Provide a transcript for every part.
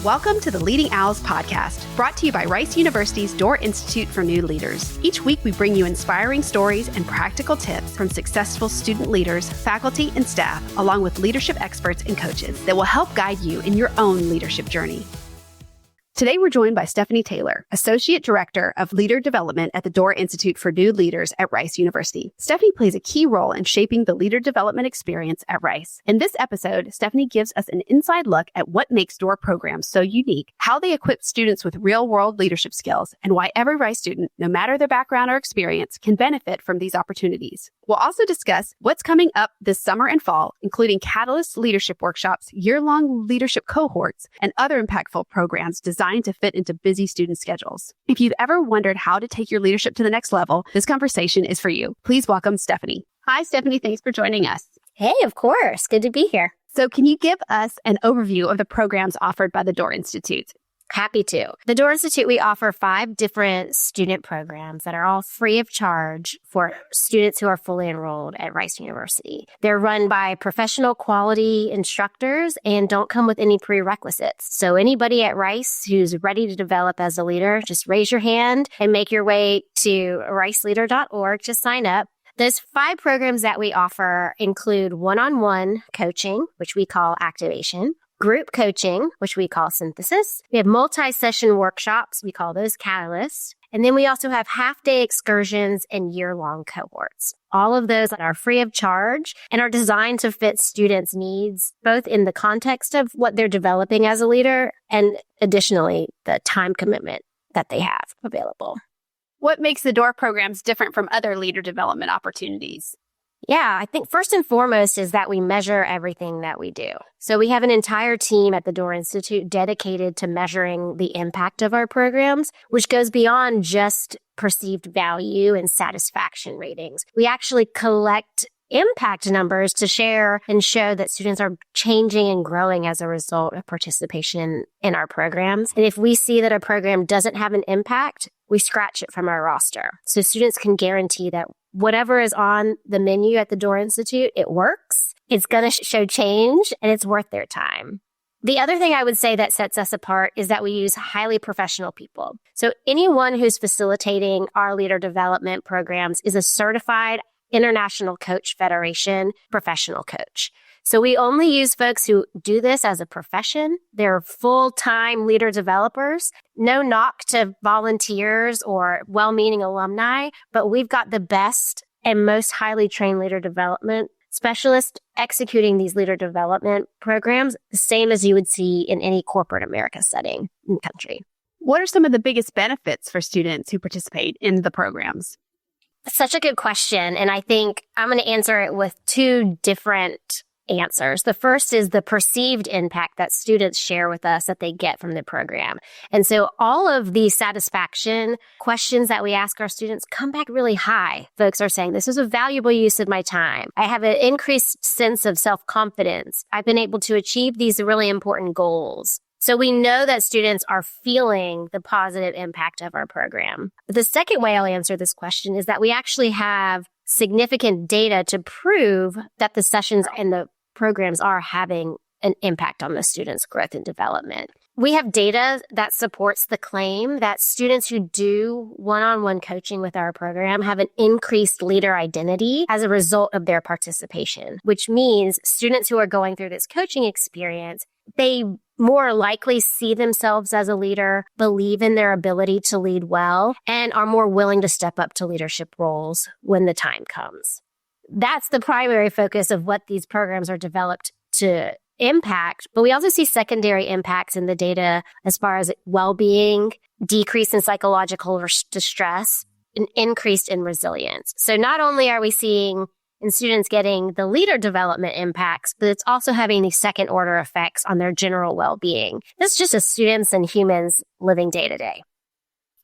Welcome to the Leading Owls podcast, brought to you by Rice University's Doerr Institute for New Leaders. Each week, we bring you inspiring stories and practical tips from successful student leaders, faculty, and staff, along with leadership experts and coaches that will help guide you in your own leadership journey. Today, we're joined by Stephanie Taylor, Associate Director of Leader Development at the Doerr Institute for New Leaders at Rice University. Stephanie plays a key role in shaping the leader development experience at Rice. In this episode, Stephanie gives us an inside look at what makes Doerr programs so unique, how they equip students with real-world leadership skills, and why every Rice student, no matter their background or experience, can benefit from these opportunities. We'll also discuss what's coming up this summer and fall, including Catalyst leadership workshops, year-long leadership cohorts, and other impactful programs designed to fit into busy student schedules. If you've ever wondered how to take your leadership to the next level, this conversation is for you. Please welcome Stephanie. Hi, Stephanie. Thanks for joining us. Hey, of course. Good to be here. So can you give us an overview of the programs offered by the Doerr Institute? Happy to. The Doerr Institute, we offer 5 different student programs that are all free of charge for students who are fully enrolled at Rice University. They're run by professional quality instructors and don't come with any prerequisites. So anybody at Rice who's ready to develop as a leader, just raise your hand and make your way to riceleader.org to sign up. Those 5 programs that we offer include one-on-one coaching, which we call activation, group coaching, which we call synthesis. We have multi-session workshops. We call those catalysts. And then we also have half-day excursions and year-long cohorts. All of those are free of charge and are designed to fit students' needs, both in the context of what they're developing as a leader and additionally, the time commitment that they have available. What makes the Doerr programs different from other leader development opportunities? Yeah, I think first and foremost is that we measure everything that we do. So we have an entire team at the Doerr Institute dedicated to measuring the impact of our programs, which goes beyond just perceived value and satisfaction ratings. We actually collect impact numbers to share and show that students are changing and growing as a result of participation in our programs. And if we see that a program doesn't have an impact, we scratch it from our roster. So students can guarantee that whatever is on the menu at the Doerr Institute, it works, it's going to show change, and it's worth their time. The other thing I would say that sets us apart is that we use highly professional people. So anyone who's facilitating our leader development programs is a certified International Coach Federation professional coach. So we only use folks who do this as a profession. They're full-time leader developers. No knock to volunteers or well-meaning alumni, but we've got the best and most highly trained leader development specialists executing these leader development programs, the same as you would see in any corporate America setting in the country. What are some of the biggest benefits for students who participate in the programs? Such a good question. And I think I'm going to answer it with 2 different answers. The first is the perceived impact that students share with us that they get from the program. And so all of these satisfaction questions that we ask our students come back really high. Folks are saying, this is a valuable use of my time. I have an increased sense of self-confidence. I've been able to achieve these really important goals. So we know that students are feeling the positive impact of our program. But the second way I'll answer this question is that we actually have significant data to prove that the sessions and the programs are having an impact on the students' growth and development. We have data that supports the claim that students who do one-on-one coaching with our program have an increased leader identity as a result of their participation, which means students who are going through this coaching experience, they more likely see themselves as a leader, believe in their ability to lead well, and are more willing to step up to leadership roles when the time comes. That's the primary focus of what these programs are developed to impact, but we also see secondary impacts in the data as far as well-being, decrease in psychological distress, and increase in resilience. So not only are we seeing in students getting the leader development impacts, but it's also having these second order effects on their general well-being. This is just as students and humans living day to day.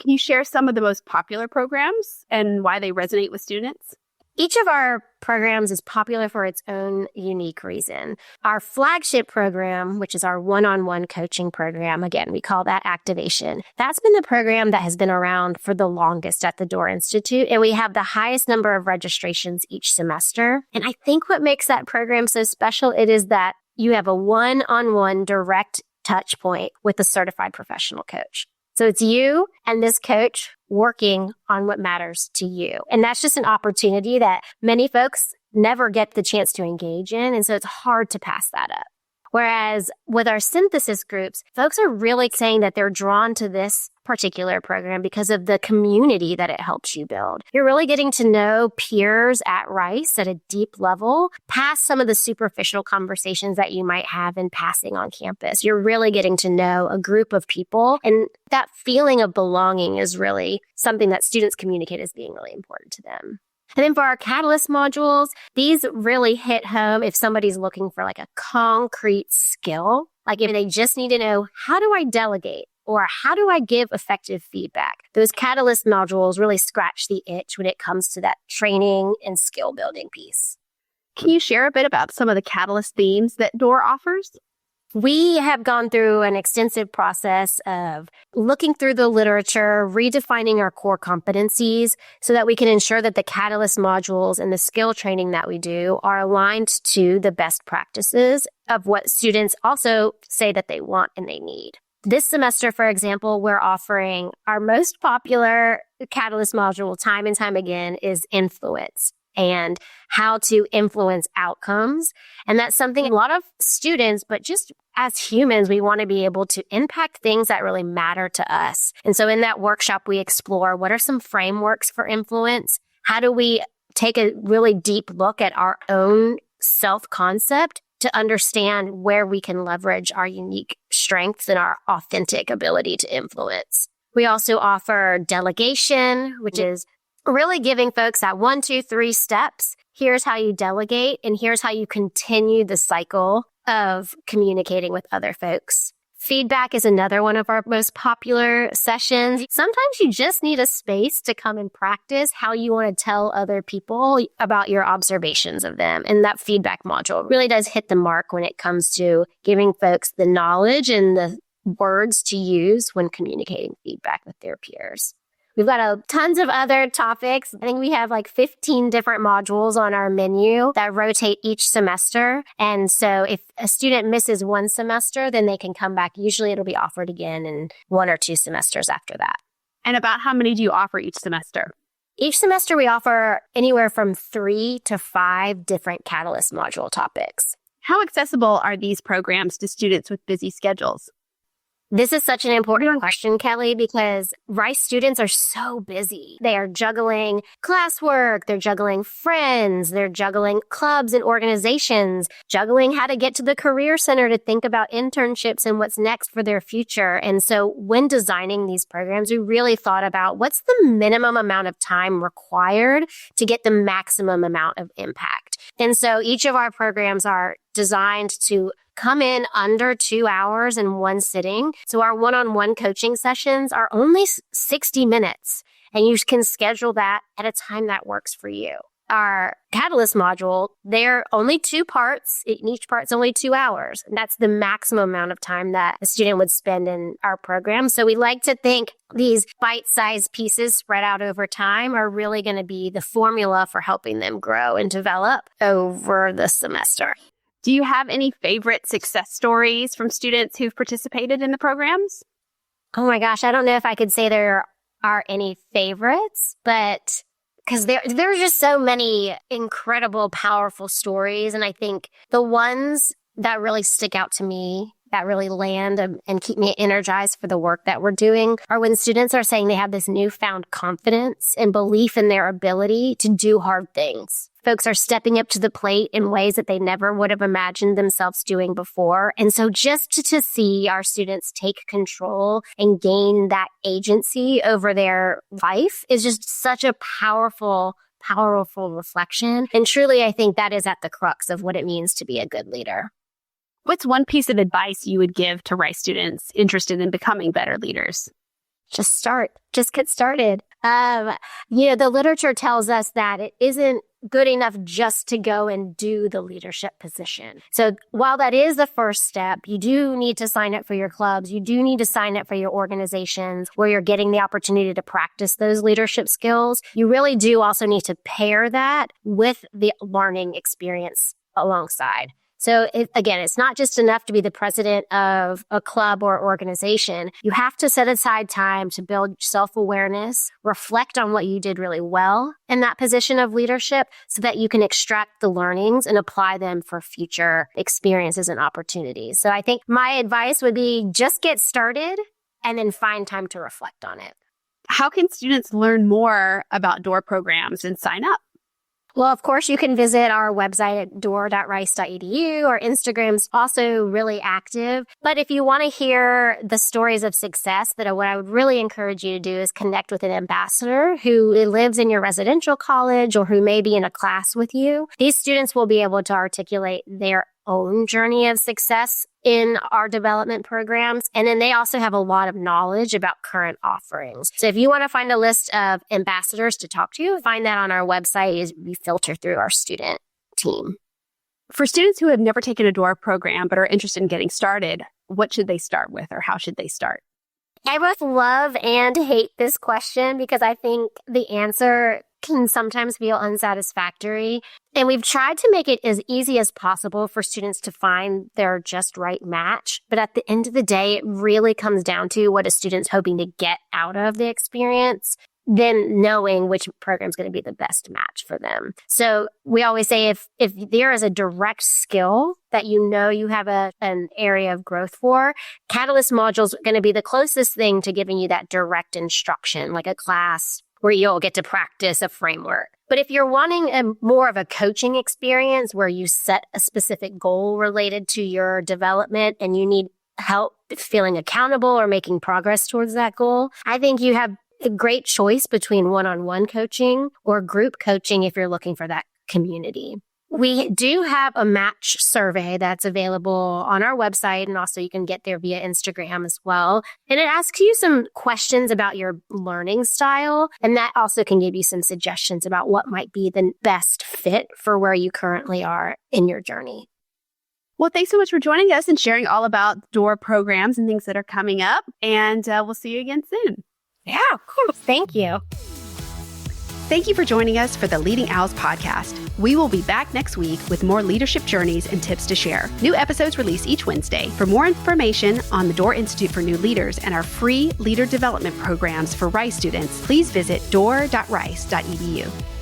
Can you share some of the most popular programs and why they resonate with students? Each of our programs is popular for its own unique reason. Our flagship program, which is our one-on-one coaching program, again, we call that activation. That's been the program that has been around for the longest at the Doerr Institute, and we have the highest number of registrations each semester. And I think what makes that program so special, it is that you have a one-on-one direct touch point with a certified professional coach. So it's you and this coach working on what matters to you. And that's just an opportunity that many folks never get the chance to engage in. And so it's hard to pass that up. Whereas with our synthesis groups, folks are really saying that they're drawn to this particular program because of the community that it helps you build. You're really getting to know peers at Rice at a deep level, past some of the superficial conversations that you might have in passing on campus. You're really getting to know a group of people, and that feeling of belonging is really something that students communicate as being really important to them. And then for our Catalyst modules, these really hit home if somebody's looking for like a concrete skill, like if they just need to know, how do I delegate? Or how do I give effective feedback? Those Catalyst modules really scratch the itch when it comes to that training and skill building piece. Can you share a bit about some of the Catalyst themes that Doerr offers? We have gone through an extensive process of looking through the literature, redefining our core competencies so that we can ensure that the Catalyst modules and the skill training that we do are aligned to the best practices of what students also say that they want and they need. This semester, for example, we're offering our most popular Catalyst module time and time again is influence and how to influence outcomes. And that's something a lot of students, but just as humans, we want to be able to impact things that really matter to us. And so in that workshop, we explore what are some frameworks for influence? How do we take a really deep look at our own self-concept to understand where we can leverage our unique strengths and our authentic ability to influence? We also offer delegation, which is really giving folks that 1, 2, 3 steps. Here's how you delegate, and here's how you continue the cycle of communicating with other folks. Feedback is another one of our most popular sessions. Sometimes you just need a space to come and practice how you want to tell other people about your observations of them. And that feedback module really does hit the mark when it comes to giving folks the knowledge and the words to use when communicating feedback with their peers. We've got tons of other topics. I think we have like 15 different modules on our menu that rotate each semester. And so if a student misses one semester, then they can come back. Usually it'll be offered again in 1 or 2 semesters after that. And about how many do you offer each semester? Each semester we offer anywhere from 3 to 5 different Catalyst module topics. How accessible are these programs to students with busy schedules? This is such an important question, Kelly, because Rice students are so busy. They are juggling classwork, they're juggling friends, they're juggling clubs and organizations, juggling how to get to the Career Center to think about internships and what's next for their future. And so when designing these programs, we really thought about what's the minimum amount of time required to get the maximum amount of impact. And so each of our programs are designed to come in under 2 hours in one sitting. So our one-on-one coaching sessions are only 60 minutes, and you can schedule that at a time that works for you. Our Catalyst module, they're only 2 parts. Each part's only 2 hours. And that's the maximum amount of time that a student would spend in our program. So we like to think these bite-sized pieces spread out over time are really going to be the formula for helping them grow and develop over the semester. Do you have any favorite success stories from students who've participated in the programs? Oh my gosh, I don't know if I could say there are any favorites, but because there are just so many incredible, powerful stories. And I think the ones that really stick out to me, that really land and keep me energized for the work that we're doing, are when students are saying they have this newfound confidence and belief in their ability to do hard things. Folks are stepping up to the plate in ways that they never would have imagined themselves doing before. And so just to see our students take control and gain that agency over their life is just such a powerful reflection. And truly, I think that is at the crux of what it means to be a good leader. What's one piece of advice you would give to Rice students interested in becoming better leaders? Just start. Just get started. The literature tells us that it isn't good enough just to go and do the leadership position. So while that is the first step, you do need to sign up for your clubs. You do need to sign up for your organizations where you're getting the opportunity to practice those leadership skills. You really do also need to pair that with the learning experience alongside. So again, it's not just enough to be the president of a club or organization. You have to set aside time to build self-awareness, reflect on what you did really well in that position of leadership so that you can extract the learnings and apply them for future experiences and opportunities. So I think my advice would be just get started and then find time to reflect on it. How can students learn more about Doerr programs and sign up? Well, of course, you can visit our website at doerr.rice.edu. Our Instagram's also really active. But if you want to hear the stories of success, what I would really encourage you to do is connect with an ambassador who lives in your residential college or who may be in a class with you. These students will be able to articulate their own journey of success in our development programs. And then they also have a lot of knowledge about current offerings. So if you want to find a list of ambassadors to talk to, find that on our website as we filter through our student team. For students who have never taken a Doerr program but are interested in getting started, what should they start with or how should they start? I both love and hate this question because I think the answer can sometimes feel unsatisfactory. And we've tried to make it as easy as possible for students to find their just right match. But at the end of the day, it really comes down to what a student's hoping to get out of the experience, then knowing which program is going to be the best match for them. So we always say if there is a direct skill that you have an area of growth for, Catalyst modules are going to be the closest thing to giving you that direct instruction, like a class where you'll get to practice a framework. But if you're wanting more of a coaching experience where you set a specific goal related to your development and you need help feeling accountable or making progress towards that goal, I think you have a great choice between one-on-one coaching or group coaching if you're looking for that community. We do have a match survey that's available on our website, and also you can get there via Instagram as well. And it asks you some questions about your learning style, and that also can give you some suggestions about what might be the best fit for where you currently are in your journey. Well, thanks so much for joining us and sharing all about Doerr programs and things that are coming up. And we'll see you again soon. Yeah, of course. Thank you. Thank you for joining us for the Leading Owls podcast. We will be back next week with more leadership journeys and tips to share. New episodes release each Wednesday. For more information on the Doerr Institute for New Leaders and our free leader development programs for Rice students, please visit doerr.rice.edu.